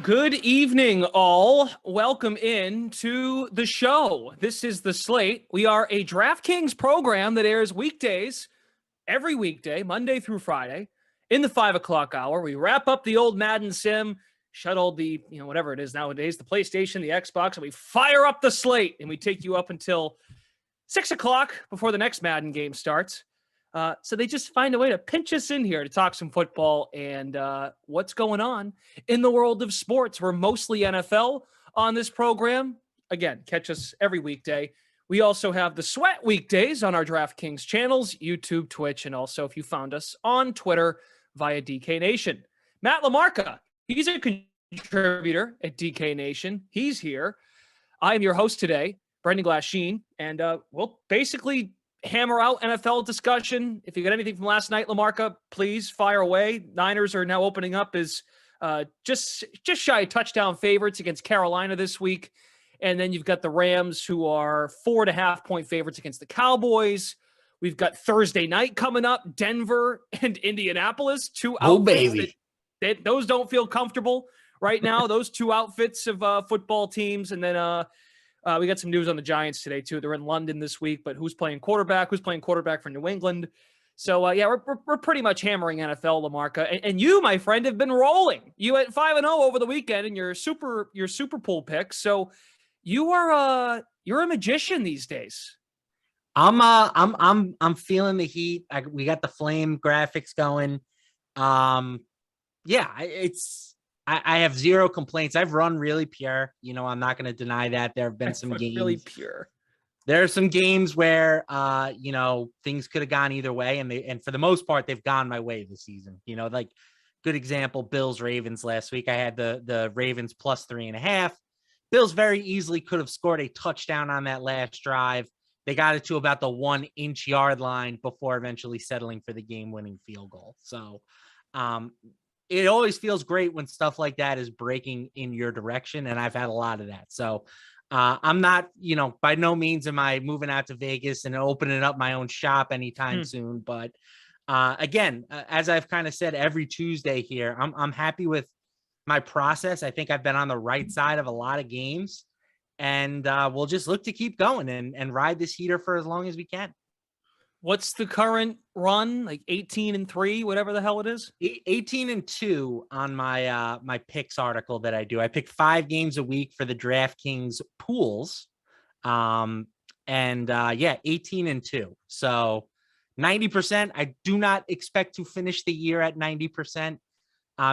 Good evening, all. Welcome in to the show. This is the Slate. We are a DraftKings program that airs weekdays, every weekday, Monday through Friday, in the 5 o'clock hour. We wrap up the old Madden sim, shut all the, whatever it is nowadays, the PlayStation, the Xbox, and we fire up the Slate, and we take you up until 6 o'clock before the next Madden game starts. So they just find a way to pinch us in here to talk some football and what's going on in the world of sports. We're mostly NFL on this program. Again, catch us every weekday. We also have the Sweat weekdays on our DraftKings channels, YouTube, Twitch, and also if you found us on Twitter via DK Nation. Matt LaMarca, he's a contributor at DK Nation. He's here. I am your host today, Brendan Glasheen, and we'll basically hammer out NFL discussion. If you got anything from last night, LaMarca, please fire away. Niners are now opening up as just shy of touchdown favorites against Carolina this week. And then you've got the Rams, who are 4.5-point favorites against the Cowboys. We've got Thursday night coming up, Denver and Indianapolis. Two outfits that those don't feel comfortable right now. Those two outfits of football teams. And then we got some news on the Giants today, too. They're in London this week, but who's playing quarterback? Who's playing quarterback for New England? So, we're pretty much hammering NFL, LaMarca. And you, my friend, have been rolling. You at 5-0 over the weekend in your Super Bowl picks. So you're a magician these days. I'm feeling the heat. We got the flame graphics going. I have zero complaints. I've run really pure. I'm not going to deny that. There have been some games. Really pure. There are some games where, things could have gone either way. And for the most part, they've gone my way this season. Like good example, Bills Ravens last week. I had the Ravens plus 3.5. Bills very easily could have scored a touchdown on that last drive. They got it to about the 1-inch yard line before eventually settling for the game-winning field goal. So, it always feels great when stuff like that is breaking in your direction, and I've had a lot of that. So I'm not, by no means am I moving out to Vegas and opening up my own shop anytime soon. But again, as I've kind of said every Tuesday here, I'm happy with my process. I think I've been on the right side of a lot of games, and we'll just look to keep going and ride this heater for as long as we can. What's the current run? Like 18-3, whatever the hell it is? 18-2 on my my picks article that I do. I pick 5 games a week for the DraftKings pools. 18-2. So 90%. I do not expect to finish the year at 90%.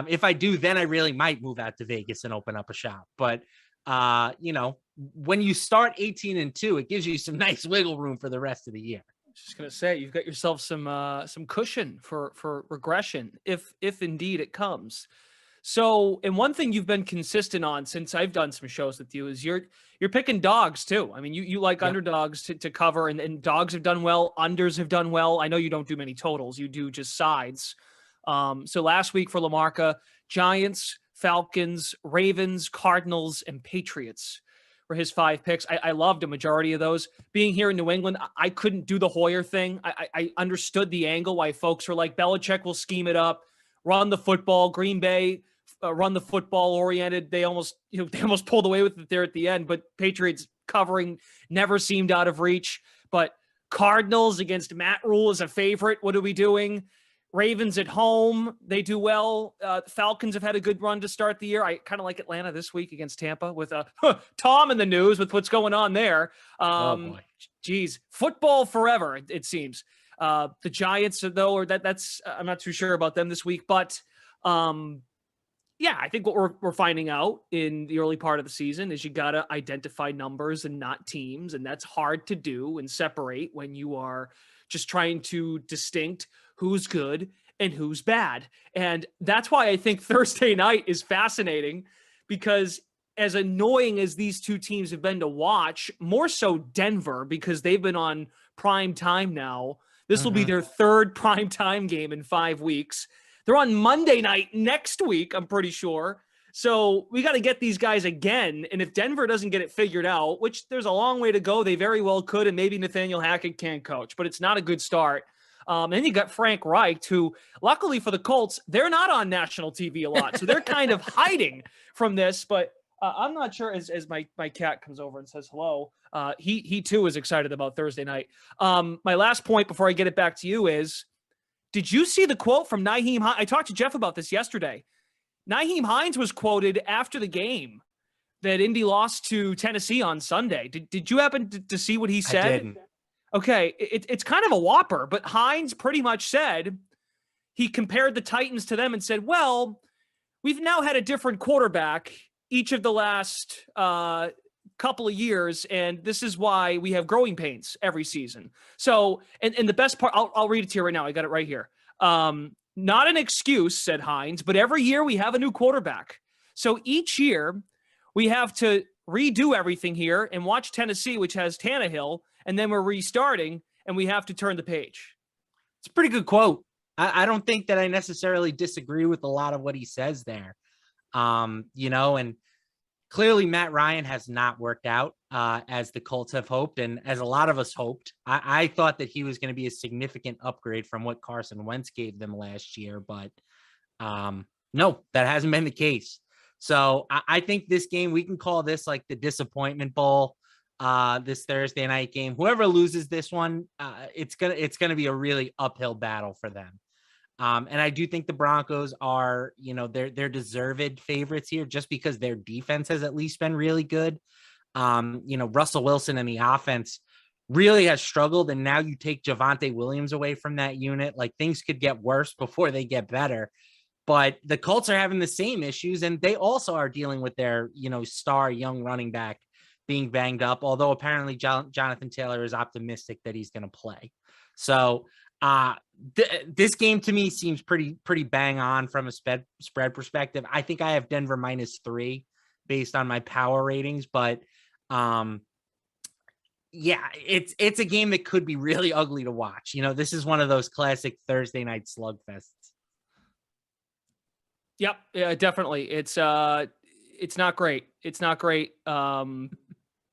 If I do, then I really might move out to Vegas and open up a shop. But when you start 18-2, it gives you some nice wiggle room for the rest of the year. Just gonna say, you've got yourself some cushion for regression if indeed it comes. So, and one thing you've been consistent on since I've done some shows with you is you're picking dogs too. I mean, you like underdogs to cover, and dogs have done well, unders have done well. I know you don't do many totals, you do just sides. So last week for LaMarca, Giants, Falcons, Ravens, Cardinals, and Patriots were his 5 picks. I loved a majority of those. Being here in New England, I couldn't do the Hoyer thing. I understood the angle why folks were like, Belichick will scheme it up, run the football. Green Bay, run the football oriented. They almost pulled away with it there at the end, but Patriots covering never seemed out of reach. But Cardinals against Matt Rule is a favorite. What are we doing? Ravens at home, they do well. Falcons have had a good run to start the year. I kind of like Atlanta this week against Tampa with Tom in the news with what's going on there. Geez, football forever, it seems. The Giants, though, or that's I'm not too sure about them this week. But, I think what we're finding out in the early part of the season is you got to identify numbers and not teams, and that's hard to do and separate when you are just trying to distinct who's good and who's bad. And that's why I think Thursday night is fascinating, because as annoying as these two teams have been to watch, more so Denver, because they've been on prime time now. This will be their third prime time game in 5 weeks. They're on Monday night next week, I'm pretty sure. So we got to get these guys again. And if Denver doesn't get it figured out, which there's a long way to go, they very well could, and maybe Nathaniel Hackett can coach, but it's not a good start. And you got Frank Reich, who, luckily for the Colts, they're not on national TV a lot. So they're kind of hiding from this. But I'm not sure, as my cat comes over and says hello, he too is excited about Thursday night. My last point before I get it back to you is, did you see the quote from Nyheim Hines? I talked to Jeff about this yesterday. Nyheim Hines was quoted after the game that Indy lost to Tennessee on Sunday. Did you happen to see what he said? I didn't. Okay, it's kind of a whopper, but Hines pretty much said, he compared the Titans to them and said, well, we've now had a different quarterback each of the last couple of years, and this is why we have growing pains every season. So, and the best part, I'll read it to you right now. I got it right here. Not an excuse, said Hines, but every year we have a new quarterback. So each year we have to redo everything here and watch Tennessee, which has Tannehill, and then we're restarting and we have to turn the page. It's a pretty good quote. I don't think that I necessarily disagree with a lot of what he says there. And clearly Matt Ryan has not worked out as the Colts have hoped, and as a lot of us hoped. I thought that he was going to be a significant upgrade from what Carson Wentz gave them last year, but no, that hasn't been the case. So I think this game, we can call this like the disappointment bowl. This Thursday night game, whoever loses this one, it's gonna be a really uphill battle for them. And I do think the Broncos are, they're deserved favorites here just because their defense has at least been really good. Russell Wilson and the offense really has struggled, and now you take Javonte Williams away from that unit, like things could get worse before they get better. But the Colts are having the same issues, and they also are dealing with their, star young running back being banged up, although apparently Jonathan Taylor is optimistic that he's going to play. So this game to me seems pretty bang on from a spread perspective. I think I have Denver -3 based on my power ratings, but it's a game that could be really ugly to watch. This is one of those classic Thursday night slugfests. Yep. Yeah, definitely. It's not great. It's not great.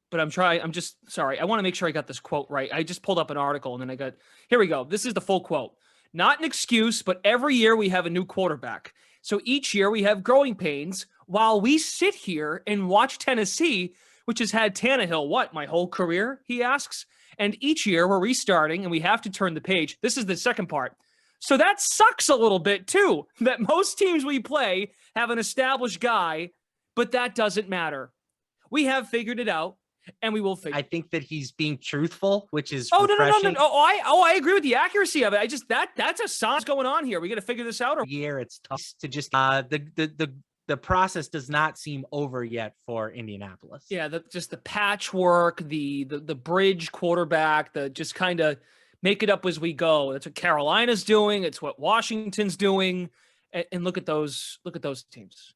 But I'm just sorry. I want to make sure I got this quote right. I just pulled up an article and then here we go. This is the full quote. Not an excuse, but every year we have a new quarterback. So each year we have growing pains while we sit here and watch Tennessee, which has had Tannehill, my whole career, he asks. And each year we're restarting and we have to turn the page. This is the second part. So that sucks a little bit too, that most teams we play have an established guy, but that doesn't matter. We have figured it out. And we will figure. I think that he's being truthful, which is refreshing. No. I agree with the accuracy of it. I just that's a sign going on here. We got to figure this out. It's tough to just the process does not seem over yet for Indianapolis. Yeah, just the patchwork, the bridge quarterback, the just kind of make it up as we go. That's what Carolina's doing. It's what Washington's doing. And look at those teams.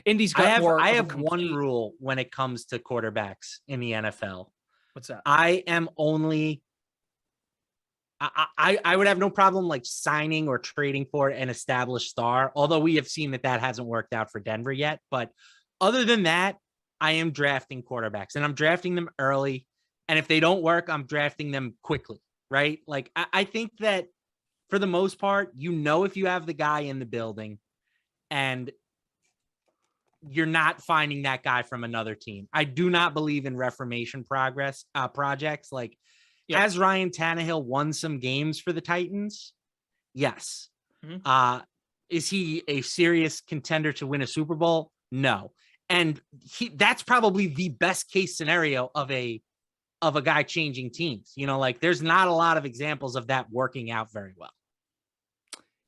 Indy's got more. I have one rule when it comes to quarterbacks in the NFL. What's that? I would have no problem like signing or trading for an established star, although we have seen that hasn't worked out for Denver yet. But other than that, I am drafting quarterbacks, and I'm drafting them early. And if they don't work, I'm drafting them quickly, right? Like I think that for the most part, if you have the guy in the building and you're not finding that guy from another team. I do not believe in reformation projects. Like, has Ryan Tannehill won some games for the Titans? Yes. Mm-hmm. Is he a serious contender to win a Super Bowl? No. And that's probably the best case scenario of a guy changing teams. There's not a lot of examples of that working out very well.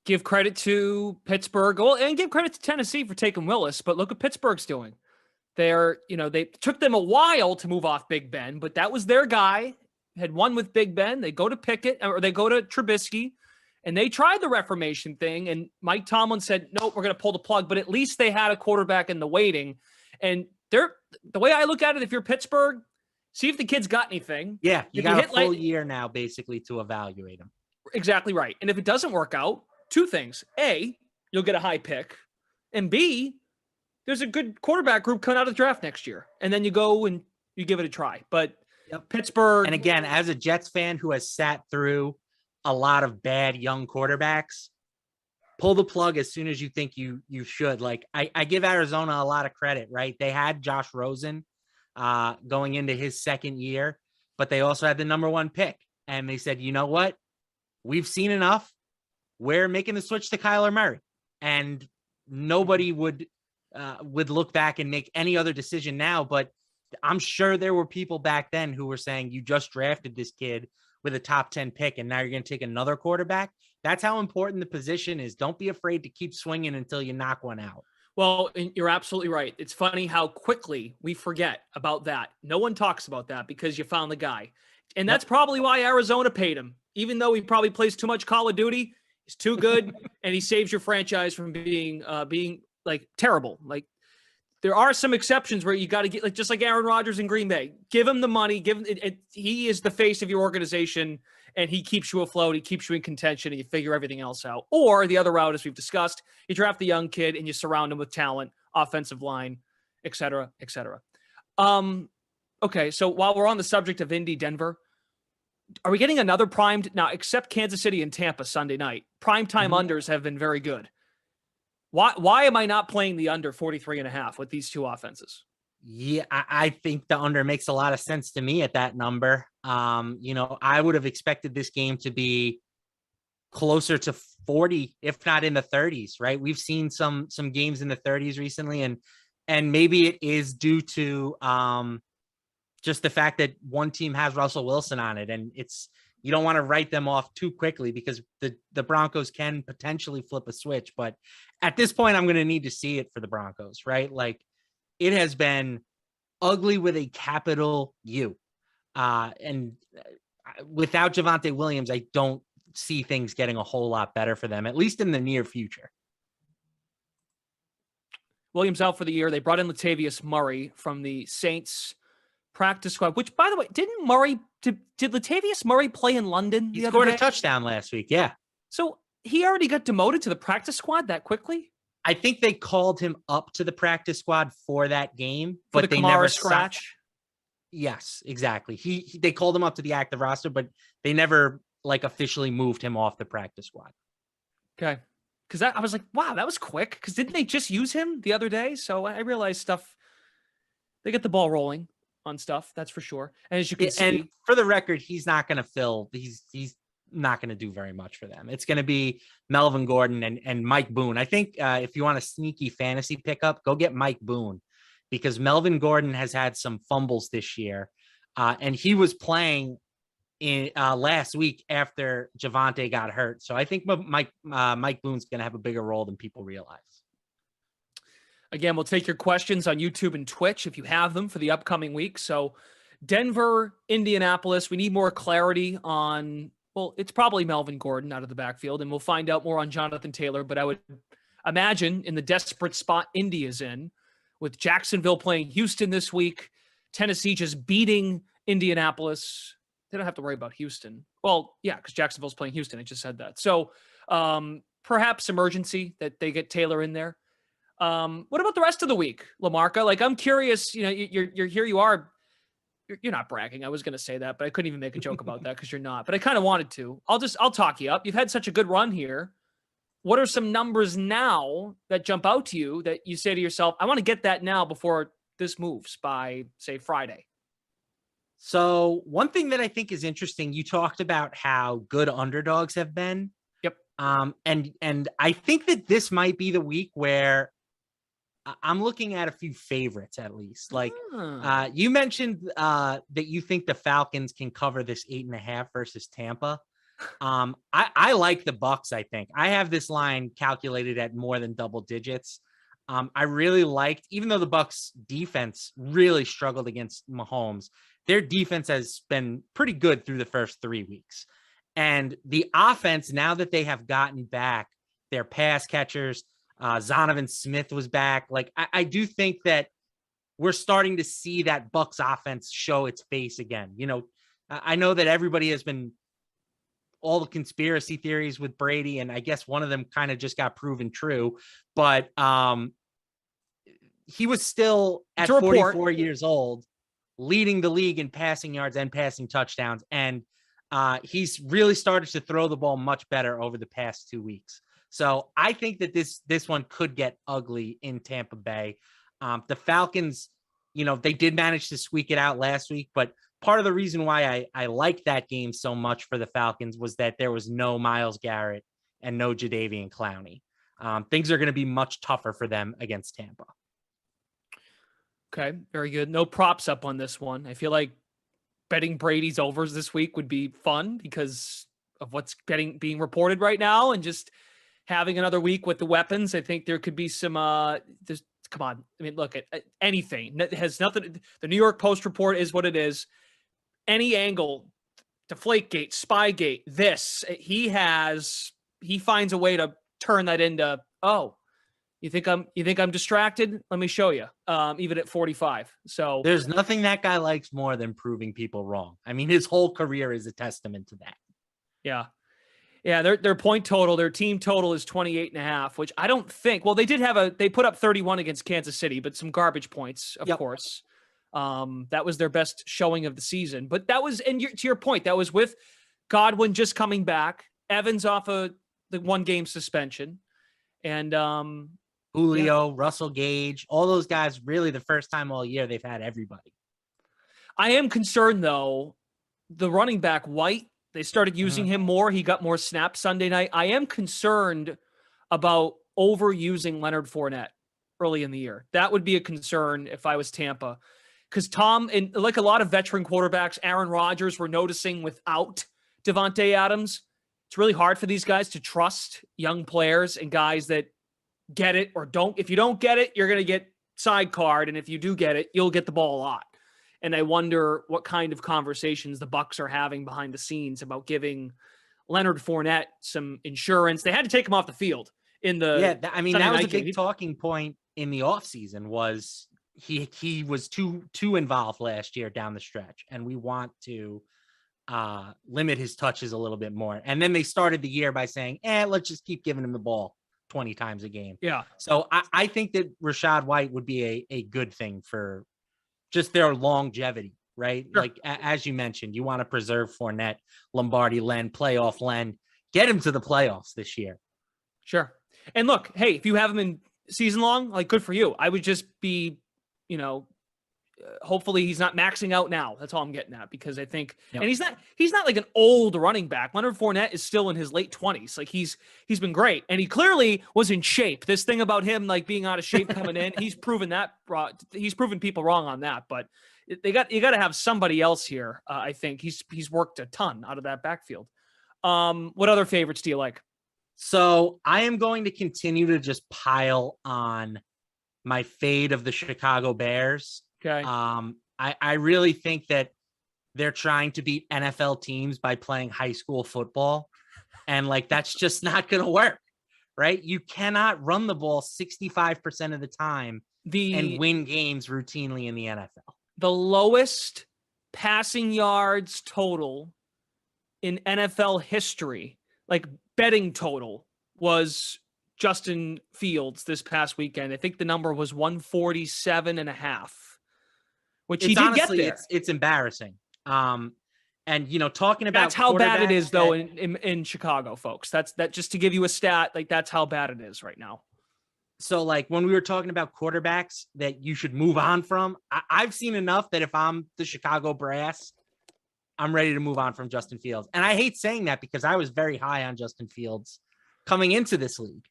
Give credit to Pittsburgh, and give credit to Tennessee for taking Willis, but look what Pittsburgh's doing. They took them a while to move off Big Ben, but that was their guy. Had won with Big Ben. They go to Pickett, or they go to Trubisky, and they tried the reformation thing, and Mike Tomlin said, nope, we're going to pull the plug, but at least they had a quarterback in the waiting. And the way I look at it, if you're Pittsburgh, see if the kid's got anything. Yeah, you If got a hit full year now, basically, to evaluate him. Exactly right. And if it doesn't work out, two things. A, you'll get a high pick. And B, there's a good quarterback group coming out of the draft next year. And then you go and you give it a try. But Pittsburgh. And again, as a Jets fan who has sat through a lot of bad young quarterbacks, pull the plug as soon as you think you should. Like, I give Arizona a lot of credit, right? They had Josh Rosen going into his second year, but they also had the number 1 pick. And they said, you know what? We've seen enough. We're making the switch to Kyler Murray. And nobody would look back and make any other decision now. But I'm sure there were people back then who were saying, you just drafted this kid with a top 10 pick, and now you're going to take another quarterback. That's how important the position is. Don't be afraid to keep swinging until you knock one out. Well, you're absolutely right. It's funny how quickly we forget about that. No one talks about that because you found the guy. And that's probably why Arizona paid him. Even though he probably plays too much Call of Duty, he's too good, and he saves your franchise from being like terrible. Like, there are some exceptions where you got to get, like, just like Aaron Rodgers in Green Bay. Give him the money. Give him it. He is the face of your organization, and he keeps you afloat. He keeps you in contention, and you figure everything else out. Or the other route, as we've discussed, you draft the young kid and you surround him with talent, offensive line, et cetera, et cetera. Okay, so while we're on the subject of Indy, Denver, are we getting another primed now? Except Kansas City and Tampa Sunday night, primetime unders have been very good. Why am I not playing the under 43.5 with these two offenses? Yeah, I think the under makes a lot of sense to me at that number. I would have expected this game to be closer to 40, if not in the 30s, right? We've seen some games in the 30s recently, and maybe it is due to just the fact that one team has Russell Wilson on it, and you don't want to write them off too quickly because the Broncos can potentially flip a switch. But at this point, I'm going to need to see it for the Broncos, right? Like, it has been ugly with a capital U. And without Javonte Williams, I don't see things getting a whole lot better for them, at least in the near future. Williams out for the year. They brought in Latavius Murray from the Saints practice squad, which, by the way, did Latavius Murray play in London? He scored a touchdown last week. Yeah. So he already got demoted to the practice squad that quickly? I think they called him up to the practice squad for that game, but they Kamara never scratch. Yes, exactly. They called him up to the active roster, but they never officially moved him off the practice squad. Okay. Because I was like, wow, that was quick. Because didn't they just use him the other day? So I realized they get the ball rolling on stuff. That's for sure. And as you can see, and for the record, he's not going to fill. He's not going to do very much for them. It's going to be Melvin Gordon and Mike Boone. I think if you want a sneaky fantasy pickup, go get Mike Boone, because Melvin Gordon has had some fumbles this year. And he was playing in last week after Javonte got hurt. So I think Mike Boone's going to have a bigger role than people realize. Again, we'll take your questions on YouTube and Twitch if you have them for the upcoming week. So Denver, Indianapolis, we need more clarity on, well, it's probably Melvin Gordon out of the backfield, and we'll find out more on Jonathan Taylor. But I would imagine in the desperate spot Indy is in, with Jacksonville playing Houston this week, Tennessee just beating Indianapolis, they don't have to worry about Houston. Well, yeah, because Jacksonville's playing Houston. I just said that. So perhaps emergency that they get Taylor in there. What about the rest of the week, LaMarca? Like, I'm curious, you're here, you are, you're not bragging. I was going to say that, but I couldn't even make a joke about that because you're not, but I kind of wanted to. I'll talk you up. You've had such a good run here. What are some numbers now that jump out to you that you say to yourself, I want to get that now before this moves by, say, Friday? So one thing that I think is interesting, you talked about how good underdogs have been. Yep. And I think that this might be the week where I'm looking at a few favorites, at least. Like you mentioned that you think the Falcons can cover this 8.5 versus Tampa. I like the Bucks. I think I have this line calculated at more than double digits. I really liked, even though the Bucks defense really struggled against Mahomes, their defense has been pretty good through the first 3 weeks. And the offense, now that they have gotten back their pass catchers, Zonovan Smith was back. Like, I do think that we're starting to see that Bucs offense show its face again. I know that everybody has been all the conspiracy theories with Brady, and I guess one of them kind of just got proven true, but he was still at 44 years old, leading the league in passing yards and passing touchdowns. And he's really started to throw the ball much better over the past 2 weeks. So I think that this one could get ugly in Tampa Bay. The Falcons, they did manage to squeak it out last week, but part of the reason why I liked that game so much for the Falcons was that there was no Myles Garrett and no Jadeveon Clowney. Things are going to be much tougher for them against Tampa. Okay, very good. No props up on this one. I feel like betting Brady's overs this week would be fun because of what's being reported right now, and just having another week with the weapons. I think there could be some come on. I mean, look at anything that has nothing. The New York Post report is what it is. Any angle, Deflategate, Spygate, he finds a way to turn that into, oh, you think I'm distracted? Let me show you. Even at 45. So there's nothing that guy likes more than proving people wrong. I mean, his whole career is a testament to that. Yeah. Yeah, their point total, their team total is 28.5, which I don't think. Well, they put up 31 against Kansas City, but some garbage points, of course. That was their best showing of the season. But that was, and to your point, that was with Godwin just coming back, Evans off the 1-game suspension, and Julio, Russell Gage, all those guys. Really, the first time all year they've had everybody. I am concerned though. The running back White. They started using him more. He got more snaps Sunday night. I am concerned about overusing Leonard Fournette early in the year. That would be a concern if I was Tampa. Because Tom, and like a lot of veteran quarterbacks, Aaron Rodgers, were noticing without Devontae Adams, it's really hard for these guys to trust young players and guys that get it or don't. If you don't get it, you're going to get sidecard. And if you do get it, you'll get the ball a lot. And I wonder what kind of conversations the Bucs are having behind the scenes about giving Leonard Fournette some insurance. They had to take him off the field in the. Yeah, I mean, that was a big talking point in the offseason was he was too involved last year down the stretch, and we want to limit his touches a little bit more. And then they started the year by saying, let's just keep giving him the ball 20 times a game. Yeah. So I think that Rachaad White would be a good thing for just their longevity, right? Sure. Like, as you mentioned, you want to preserve Fournette, Lombardi, Len, playoff Len, get him to the playoffs this year. Sure. And look, hey, if you have him in season long, like, good for you. I would just be, hopefully he's not maxing out now. That's all I'm getting at, because I think, and he's not like an old running back. Leonard Fournette is still in his late 20s. Like, he's been great, and he clearly was in shape. This thing about him like being out of shape coming in, he's proven people wrong on that. But you got to have somebody else here. I think he's worked a ton out of that backfield. What other favorites do you like? So I am going to continue to just pile on my fade of the Chicago Bears. Okay. I really think that they're trying to beat NFL teams by playing high school football. And like, that's just not going to work, right? You cannot run the ball 65% of the time and win games routinely in the NFL. The lowest passing yards total in NFL history, like betting total, was Justin Fields this past weekend. I think the number was 147.5. Which he did get there. It's embarrassing. And talking about that's how bad it is though in Chicago, folks. That just to give you a stat, like, that's how bad it is right now. So like when we were talking about quarterbacks that you should move on from, I've seen enough that if I'm the Chicago Brass, I'm ready to move on from Justin Fields. And I hate saying that because I was very high on Justin Fields coming into this league,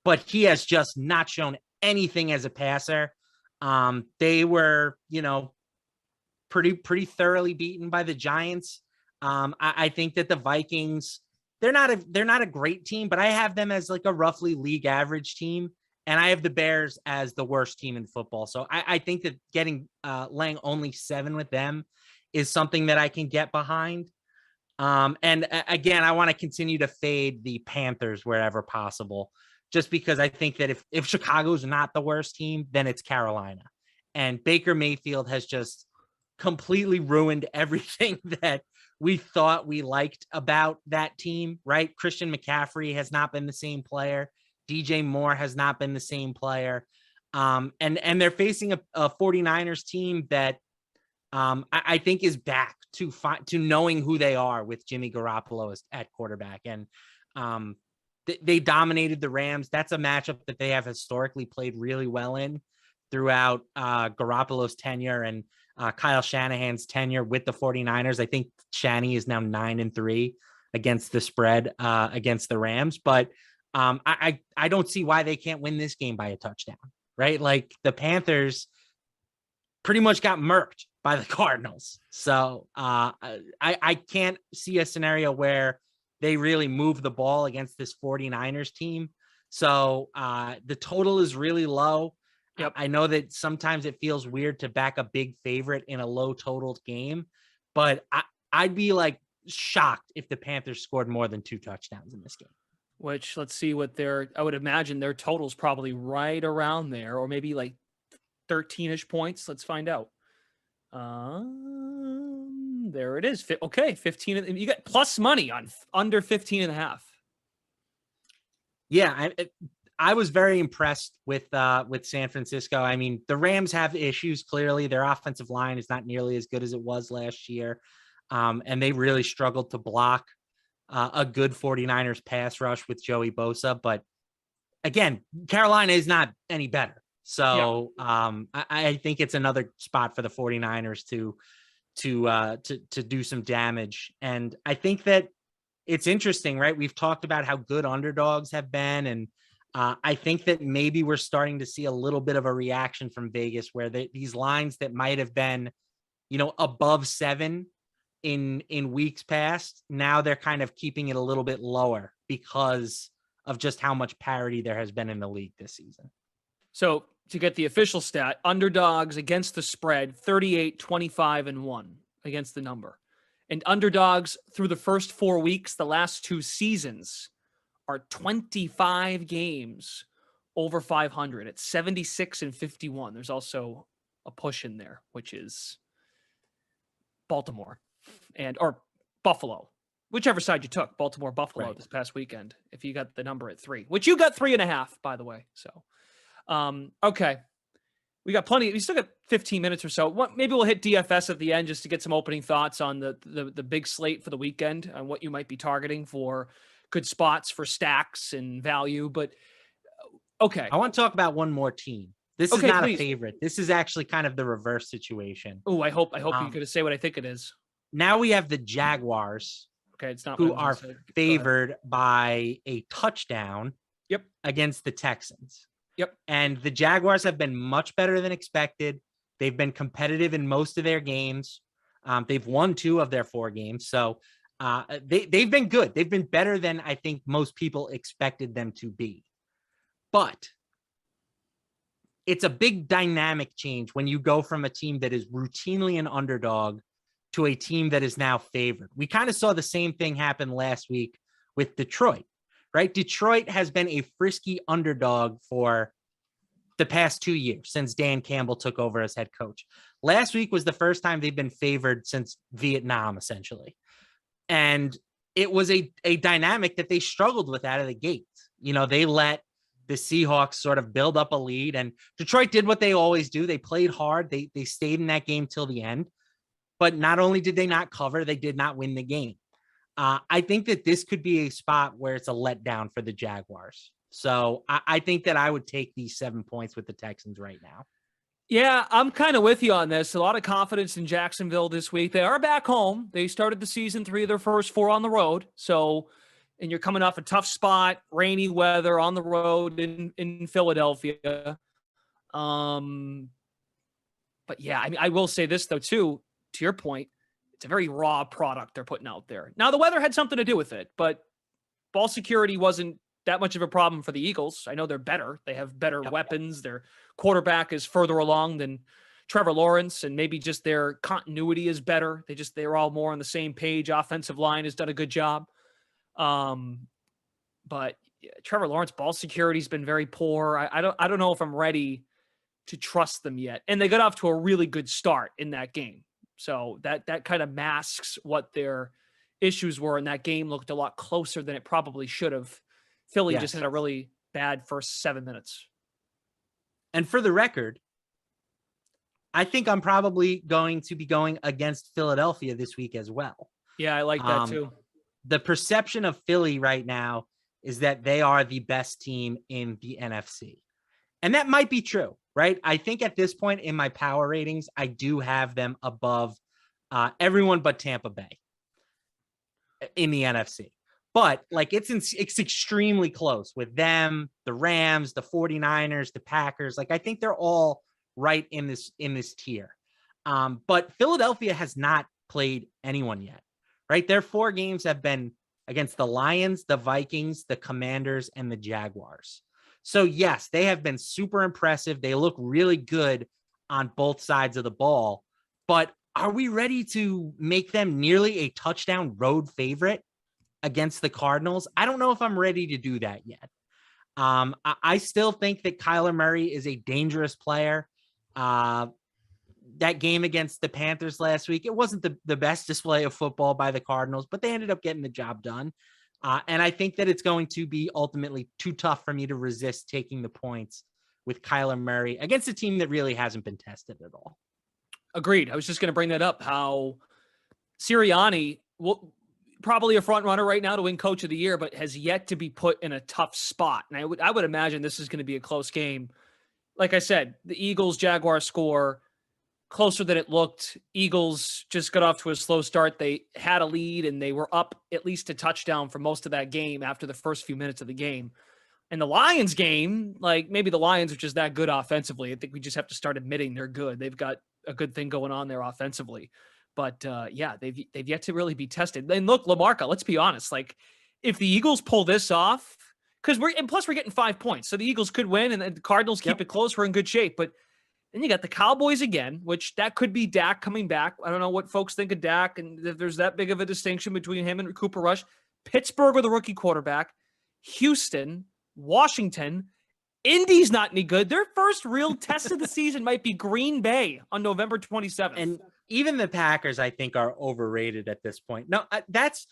but he has just not shown anything as a passer. They were, pretty thoroughly beaten by the Giants. I think that the Vikings, they're not a great team, but I have them as like a roughly league average team. And I have the Bears as the worst team in football. So I think that laying only 7 with them is something that I can get behind. And again, I want to continue to fade the Panthers wherever possible, just because I think that if Chicago's not the worst team, then it's Carolina. And Baker Mayfield has just completely ruined everything that we thought we liked about that team, right? Christian McCaffrey has not been the same player. DJ Moore has not been the same player. And they're facing a 49ers team that I think is back to knowing who they are with Jimmy Garoppolo at quarterback. And they dominated the Rams. That's a matchup that they have historically played really well in throughout Garoppolo's tenure and Kyle Shanahan's tenure with the 49ers. I think Shanny is now 9-3 against the spread against the Rams, but I don't see why they can't win this game by a touchdown, right? Like the Panthers pretty much got murked by the Cardinals. So I can't see a scenario where they really move the ball against this 49ers team. So the total is really low. Yep. I know that sometimes it feels weird to back a big favorite in a low totaled game, but I'd be like shocked if the Panthers scored more than 2 touchdowns in this game. Which, let's see what I would imagine their total's probably right around there, or maybe like 13-ish points. Let's find out. There it is. Okay, 15. You got plus money on under 15.5. Yeah, I was very impressed with San Francisco. I mean, the Rams have issues. Clearly, their offensive line is not nearly as good as it was last year, and they really struggled to block a good 49ers pass rush with Joey Bosa. But again, Carolina is not any better. So I think it's another spot for the 49ers to do some damage. And I think that it's interesting, right? We've talked about how good underdogs have been. And I think that maybe we're starting to see a little bit of a reaction from Vegas where these lines that might have been, above 7 in weeks past, now they're kind of keeping it a little bit lower because of just how much parity there has been in the league this season. So to get the official stat, underdogs against the spread, 38, 25, and 1 against the number. And underdogs through the first 4 weeks, the last 2 seasons, are 25 games over 500 at 76 and 51. There's also a push in there, which is Baltimore or Buffalo, whichever side you took, Baltimore, Buffalo right. This past weekend, if you got the number at 3, which you got 3.5, by the way. So, okay. We got plenty. We still got 15 minutes or so. Maybe we'll hit DFS at the end just to get some opening thoughts on the big slate for the weekend and what you might be targeting for good spots for stacks and value. But okay. I want to talk about one more team. This is not a favorite. This is actually kind of the reverse situation. Oh, I hope you're going to say what I think it is. Now we have the Jaguars. Okay, it's not who are favored by a touchdown. Yep. Against the Texans. Yep. And the Jaguars have been much better than expected. They've been competitive in most of their games. They've won 2 of their 4 games. So they've been good. They've been better than I think most people expected them to be. But it's a big dynamic change when you go from a team that is routinely an underdog to a team that is now favored. We kind of saw the same thing happen last week with Detroit, right? Detroit has been a frisky underdog for the past 2 years since Dan Campbell took over as head coach. Last week was the first time they've been favored since Vietnam, essentially. And it was a dynamic that they struggled with out of the gate. They let the Seahawks sort of build up a lead, and Detroit did what they always do. They played hard. They stayed in that game till the end. But not only did they not cover, they did not win the game. I think that this could be a spot where it's a letdown for the Jaguars. So I think that I would take these 7 points with the Texans right now. Yeah, I'm kind of with you on this. A lot of confidence in Jacksonville this week. They are back home. They started the season 3 of their first 4 on the road. So, and you're coming off a tough spot, rainy weather on the road in Philadelphia. But yeah, I mean, I will say this though, too, to your point, it's a very raw product they're putting out there. Now, the weather had something to do with it, but ball security wasn't that much of a problem for the Eagles. I know they're better. They have better weapons. Their quarterback is further along than Trevor Lawrence, and maybe just their continuity is better. They're all more on the same page. Offensive line has done a good job. But Trevor Lawrence ball security has been very poor. I don't know if I'm ready to trust them yet. And they got off to a really good start in that game. So that kind of masks what their issues were. And that game looked a lot closer than it probably should have. Philly just had a really bad first 7 minutes. And for the record, I think I'm probably going to be going against Philadelphia this week as well. Yeah, I like that too. The perception of Philly right now is that they are the best team in the NFC. And that might be true, right? I think at this point in my power ratings, I do have them above everyone but Tampa Bay in the NFC. But like it's extremely close with them, the Rams, the 49ers, the Packers. Like I think they're all right in this tier. But Philadelphia has not played anyone yet, right? Their 4 games have been against the Lions, the Vikings, the Commanders, and the Jaguars. So yes, they have been super impressive. They look really good on both sides of the ball, but are we ready to make them nearly a touchdown road favorite against the Cardinals? I don't know if I'm ready to do that yet. I still think that Kyler Murray is a dangerous player. That game against the Panthers last week, it wasn't the best display of football by the Cardinals, but they ended up getting the job done. And I think that it's going to be ultimately too tough for me to resist taking the points with Kyler Murray against a team that really hasn't been tested at all. Agreed. I was just going to bring that up, how Sirianni will probably a front runner right now to win Coach of the Year, but has yet to be put in a tough spot. And I would imagine this is going to be a close game. Like I said, the Eagles-Jaguars score closer than it looked. Eagles just got off to a slow start. They had a lead and they were up at least a touchdown for most of that game after the first few minutes of the game. And the Lions game, like maybe the Lions are just that good offensively. I think we just have to start admitting they're good. They've got a good thing going on there offensively. But yeah, they've yet to really be tested. And look, LaMarca, let's be honest. Like if the Eagles pull this off, because we're getting 5 points. So the Eagles could win and the Cardinals keep it close. We're in good shape. But then you got the Cowboys again, which that could be Dak coming back. I don't know what folks think of Dak and if there's that big of a distinction between him and Cooper Rush. Pittsburgh with a rookie quarterback. Houston, Washington. Indy's not any good. Their first real test of the season might be Green Bay on November 27th. And even the Packers, I think, are overrated at this point. No, that's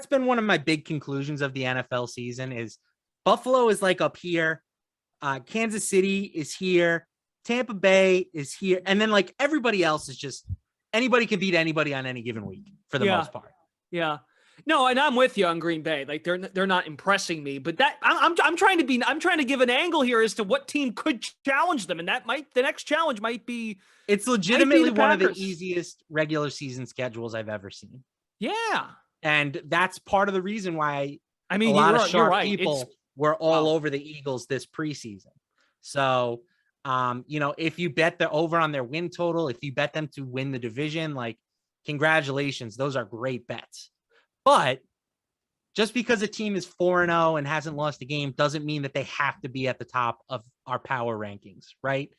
been one of my big conclusions of the NFL season is Buffalo is like up here. Kansas City is here. Tampa Bay is here. And then like everybody else is just anybody can beat anybody on any given week for the most part. Yeah. No, and I'm with you on Green Bay. Like they're not impressing me, but that I'm trying to give an angle here as to what team could challenge them. And the next challenge might be. It's legitimately one of the easiest regular season schedules I've ever seen. Yeah. And that's part of the reason why a lot of sharp people were all over the Eagles this preseason. So, if you bet the over on their win total, if you bet them to win the division, like congratulations, those are great bets. But just because a team is 4-0 and hasn't lost a game doesn't mean that they have to be at the top of our power rankings, right?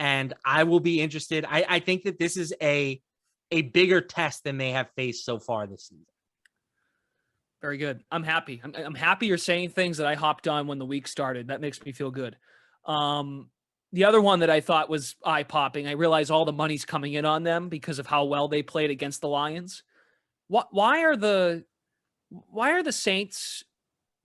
And I will be interested. I think that this is a bigger test than they have faced so far this season. Very good. I'm happy. I'm happy you're saying things that I hopped on when the week started. That makes me feel good. The other one that I thought was eye-popping, I realize all the money's coming in on them because of how well they played against the Lions. Why are the Saints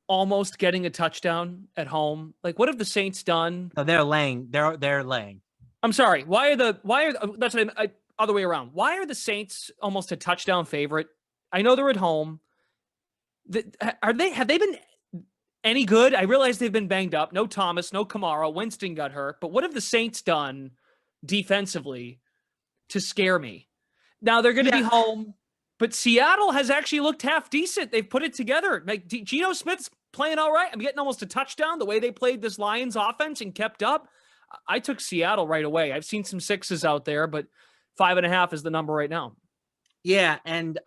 almost getting a touchdown at home? Like, what have the Saints done? No, they're laying. They're laying. I'm sorry. That's what other way around. Why are the Saints almost a touchdown favorite? I know they're at home. Have they been any good? I realize they've been banged up. No Thomas, no Kamara. Winston got hurt. But what have the Saints done defensively to scare me? Now they're going to be home, but Seattle has actually looked half decent. They've put it together. Like Geno Smith's playing all right. I'm getting almost a touchdown the way they played this Lions offense and kept up. I took Seattle right away. I've seen some 6s out there, but 5.5 is the number right now. Yeah, and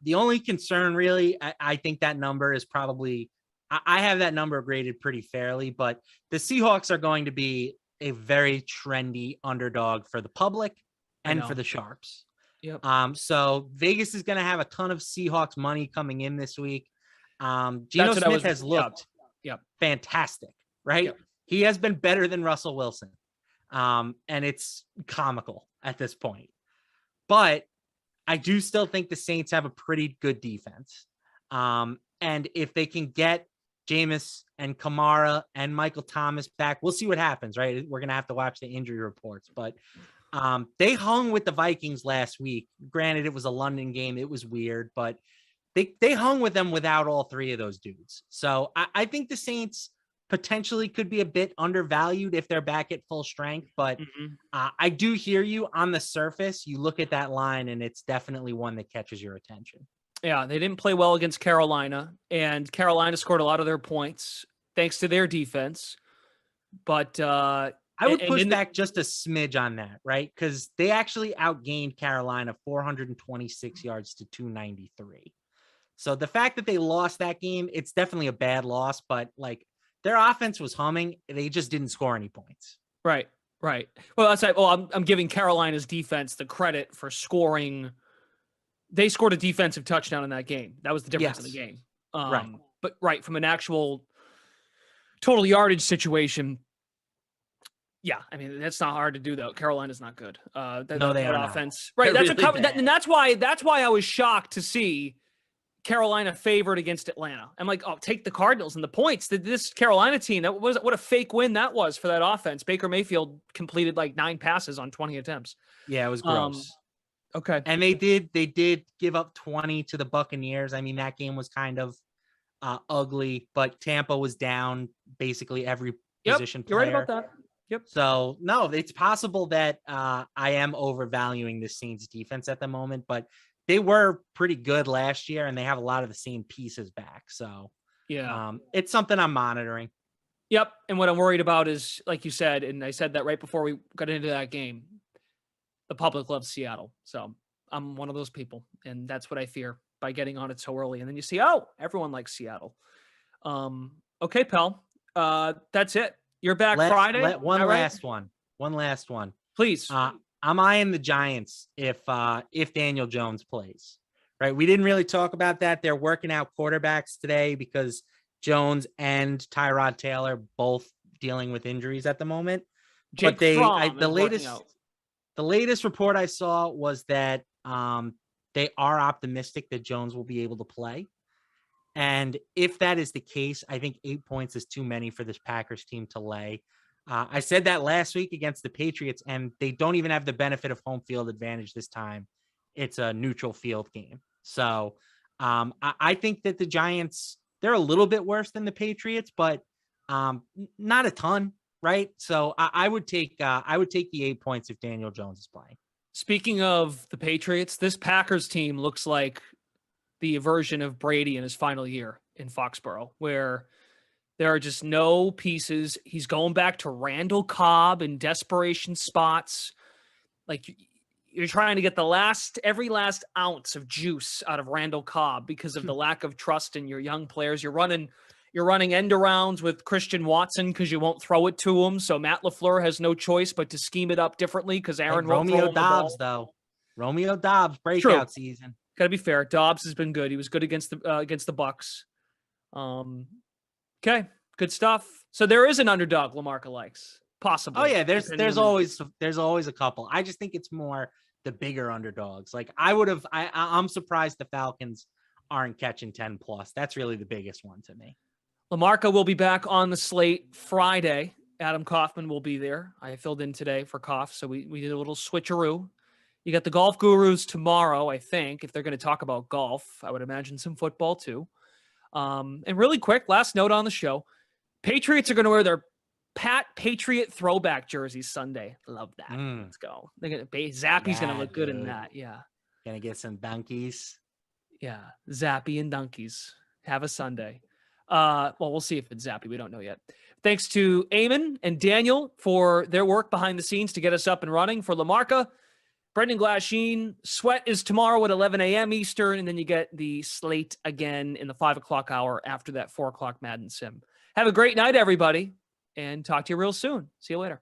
the only concern really, I think that number is probably, I have that number graded pretty fairly, but the Seahawks are going to be a very trendy underdog for the public and for the sharps. Yep. So Vegas is going to have a ton of Seahawks money coming in this week. Geno Smith has looked fantastic, right? Yep. He has been better than Russell Wilson. And it's comical at this point. But I do still think the Saints have a pretty good defense. And if they can get Jameis and Kamara and Michael Thomas back, we'll see what happens, right? We're going to have to watch the injury reports. But they hung with the Vikings last week. Granted, it was a London game. It was weird, but they hung with them without all three of those dudes. So I think the Saints potentially could be a bit undervalued if they're back at full strength. But I do hear you on the surface. You look at that line and it's definitely one that catches your attention. Yeah, they didn't play well against Carolina, and Carolina scored a lot of their points thanks to their defense. But I would push back just a smidge on that, right? Because they actually outgained Carolina 426 yards to 293. So the fact that they lost that game, it's definitely a bad loss, but like their offense was humming. They just didn't score any points. Right. Well, that's right. Well, I'm giving Carolina's defense the credit for scoring. They scored a defensive touchdown in that game. That was the difference in the game. But from an actual total yardage situation, yeah, I mean that's not hard to do though. Carolina's not good. That offense, not. Right? They're That's really and that's why I was shocked to see Carolina favored against Atlanta. I'm like, oh, take the Cardinals and the points. This Carolina team, what a fake win that was for that offense. Baker Mayfield completed like 9 passes on 20 attempts. Yeah, it was gross. Okay. And they did give up 20 to the Buccaneers. I mean, that game was kind of ugly, but Tampa was down basically every position player. You're right about that. Yep. So no, it's possible that I am overvaluing the Saints defense at the moment, but they were pretty good last year and they have a lot of the same pieces back. So yeah, it's something I'm monitoring. Yep. And what I'm worried about is, like you said, and I said that right before we got into that game, the public loves Seattle. So I'm one of those people. And that's what I fear by getting on it so early. And then you see, oh, everyone likes Seattle. Okay, pal. That's it. You're back Friday. One last one. Please. I'm eyeing the Giants if Daniel Jones plays. Right. We didn't really talk about that. They're working out quarterbacks today because Jones and Tyrod Taylor both dealing with injuries at the moment. But the latest report I saw was that they are optimistic that Jones will be able to play. And if that is the case, I think 8 points is too many for this Packers team to lay. I said that last week against the Patriots, and they don't even have the benefit of home field advantage this time. It's a neutral field game. So I think that the Giants, they're a little bit worse than the Patriots, but not a ton. Right. So I would take the 8 points if Daniel Jones is playing. Speaking of the Patriots, this Packers team looks like the version of Brady in his final year in Foxborough, where there are just no pieces. He's going back to Randall Cobb in desperation spots. Like you're trying to get every last ounce of juice out of Randall Cobb because of the lack of trust in your young players. You're running end arounds with Christian Watson because you won't throw it to him. So Matt LaFleur has no choice but to scheme it up differently because Aaron won't throw him the ball. Romeo Doubs breakout season. Got to be fair. Dobbs has been good. He was good against the Bucks. Okay, good stuff. So there is an underdog LaMarca likes, possibly. Oh yeah, there's always a couple. I just think it's more the bigger underdogs. Like I'm surprised the Falcons aren't catching 10 plus. That's really the biggest one to me. LaMarca will be back on the slate Friday. Adam Kaufman will be there. I filled in today for Koff, so we did a little switcheroo. You got the Golf Gurus tomorrow, I think, if they're going to talk about golf. I would imagine some football too. And really quick, last note on the show. Patriots are going to wear their Patriot throwback jerseys Sunday. Love that. Let's go. Zappy's going to look good in that. Yeah. Going to get some donkeys. Yeah. Zappy and donkeys. Have a Sunday. Well, we'll see if it's Zappy. We don't know yet. Thanks to Eamon and Daniel for their work behind the scenes to get us up and running. For LaMarca, Brendan Glasheen, Sweat is tomorrow at 11 a.m. Eastern, and then you get the slate again in the 5 o'clock hour after that 4 o'clock Madden Sim. Have a great night, everybody, and talk to you real soon. See you later.